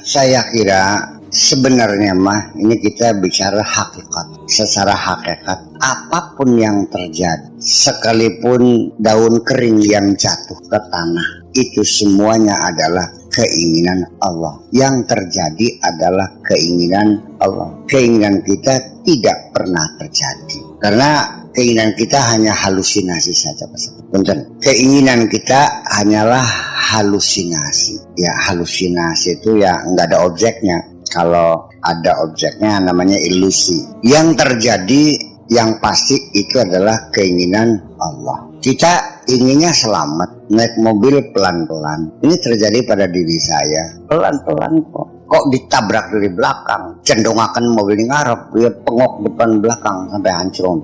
Saya kira sebenarnya mah ini kita bicara hakikat. Secara hakikat apapun yang terjadi, sekalipun daun kering yang jatuh ke tanah, itu semuanya adalah keinginan Allah. Yang terjadi adalah keinginan Allah. Keinginan kita tidak pernah terjadi, karena keinginan kita hanya halusinasi saja. Punten. Keinginan kita hanyalah halusinasi. Ya, halusinasi itu ya nggak ada objeknya. Kalau ada objeknya namanya ilusi. Yang terjadi yang pasti itu adalah keinginan Allah. Kita inginnya selamat, naik mobil pelan-pelan. Ini terjadi pada diri saya. Pelan-pelan kok. Kok ditabrak dari belakang, cenderungakan mobil ini ngarep, dia pengok depan belakang sampai hancur.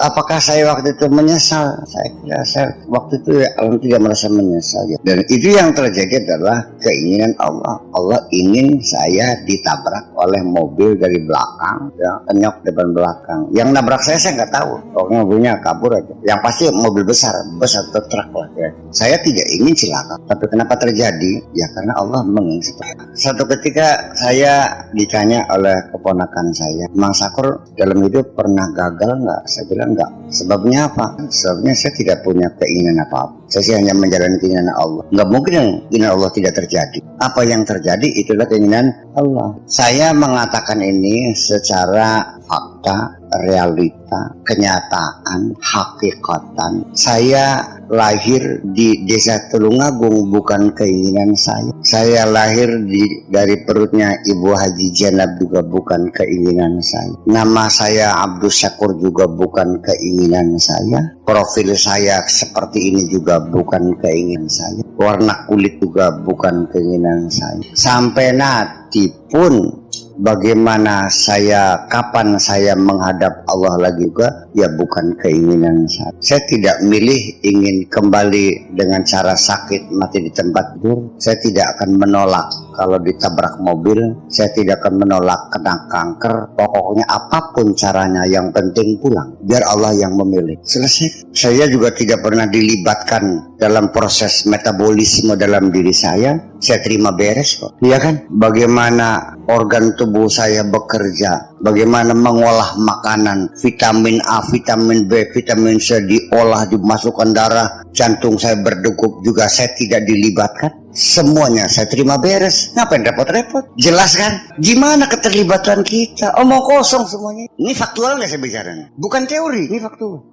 Apakah saya waktu itu menyesal? Saya kira saya waktu itu ya tidak merasa menyesal. Ya. Dan itu yang terjadi adalah keinginan Allah. Allah ingin saya ditabrak oleh mobil dari belakang, ya, kenyok depan belakang. Yang nabrak saya nggak tahu, pokoknya mobilnya kabur aja. Yang pasti mobil besar atau truk lah. Ya. Saya tidak ingin celaka, tapi kenapa terjadi? Ya karena Allah menginginkan. Satu ketika saya ditanya oleh keponakan saya, Mang Sakur dalam hidup pernah gagal nggak? Saya bilang nggak. Sebabnya apa? Sebabnya saya tidak punya keinginan apa-apa. Saya hanya menjalani keinginan Allah. Nggak mungkin keinginan Allah tidak terjadi. Apa yang terjadi itulah keinginan Allah. Saya mengatakan ini secara fakta, realita, kenyataan, hakikatan. Saya lahir di desa Tulungagung bukan keinginan saya. Saya lahir dari perutnya Ibu Haji Jenab juga bukan keinginan saya. Nama saya Abdul Syakur juga bukan keinginan saya. Profil saya seperti ini juga bukan keinginan saya. Warna kulit juga bukan keinginan saya. Sampai nanti pun bagaimana saya, kapan saya menghadap Allah lagi juga, ya bukan keinginan saya. Saya tidak milih ingin kembali dengan cara sakit mati di tempat tidur. Saya tidak akan menolak kalau ditabrak mobil. Saya tidak akan menolak kena kanker. Pokoknya apapun caranya, yang penting pulang. Biar Allah yang memilih. Selesai. Saya juga tidak pernah dilibatkan dalam proses metabolisme dalam diri saya. Saya terima beres kok. Iya kan? Bagaimana organ tubuh saya bekerja, bagaimana mengolah makanan, vitamin A, vitamin B, vitamin C diolah, dimasukkan darah, jantung saya berdegup juga saya tidak dilibatkan. Semuanya saya terima beres. Ngapain repot-repot? Jelas kan? Gimana keterlibatan kita? Omong kosong semuanya. Ini faktualnya saya bicara, bukan teori, ini faktual.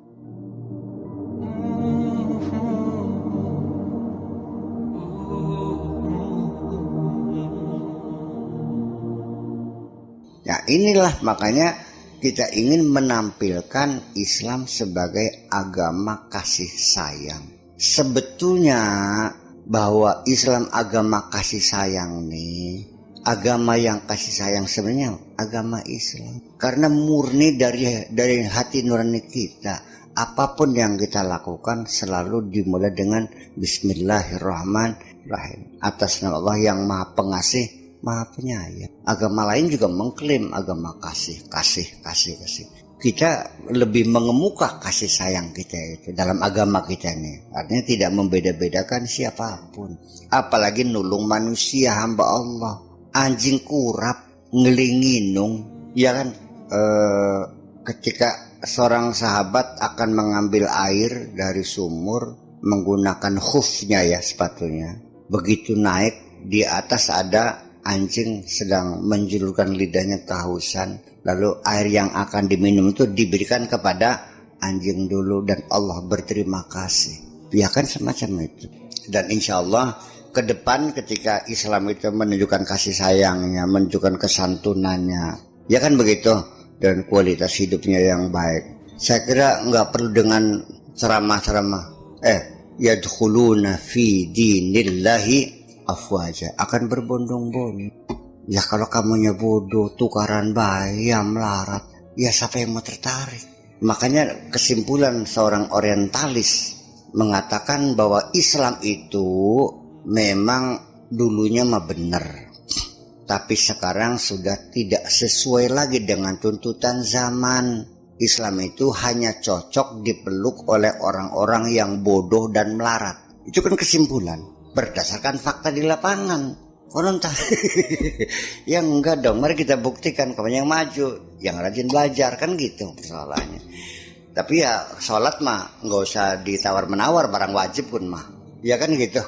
Ya inilah makanya kita ingin menampilkan Islam sebagai agama kasih sayang. Sebetulnya bahwa Islam agama kasih sayang nih, agama yang kasih sayang sebenarnya agama Islam. Karena murni dari hati nurani kita. Apapun yang kita lakukan selalu dimulai dengan Bismillahirrahmanirrahim. Atas nama Allah yang Maha Pengasih, Maha Penyayang. Agama lain juga mengklaim agama kasih. Kita lebih mengemuka kasih sayang kita itu dalam agama kita ini. Artinya tidak membeda-bedakan siapapun. Apalagi nulung manusia, hamba Allah. Anjing kurap, ngelinginung. Ya kan, ketika seorang sahabat akan mengambil air dari sumur menggunakan khufnya ya, sepatunya. Begitu naik, di atas ada anjing sedang menjulurkan lidahnya kehausan, lalu air yang akan diminum itu diberikan kepada anjing dulu dan Allah berterima kasih. Ya kan semacam itu. Dan insya Allah ke depan ketika Islam itu menunjukkan kasih sayangnya, menunjukkan kesantunannya, ya kan begitu, dan kualitas hidupnya yang baik. Saya kira nggak perlu dengan ceramah-ceramah. Yadkhuluna fi dinillahi afwaja, akan berbondong-bondong. Ya kalau kamunya bodoh, tukaran bayi, ya melarat, ya siapa yang mau tertarik? Makanya kesimpulan seorang orientalis mengatakan bahwa Islam itu memang dulunya mah benar, tapi sekarang sudah tidak sesuai lagi dengan tuntutan zaman. Islam itu hanya cocok dipeluk oleh orang-orang yang bodoh dan melarat. Itu kan kesimpulan berdasarkan fakta di lapangan. Konon tak. Ya enggak dong, mari kita buktikan kamu yang maju, yang rajin belajar, kan gitu persoalannya. Tapi ya sholat mah nggak usah ditawar menawar, barang wajib pun mah, ya kan gitu.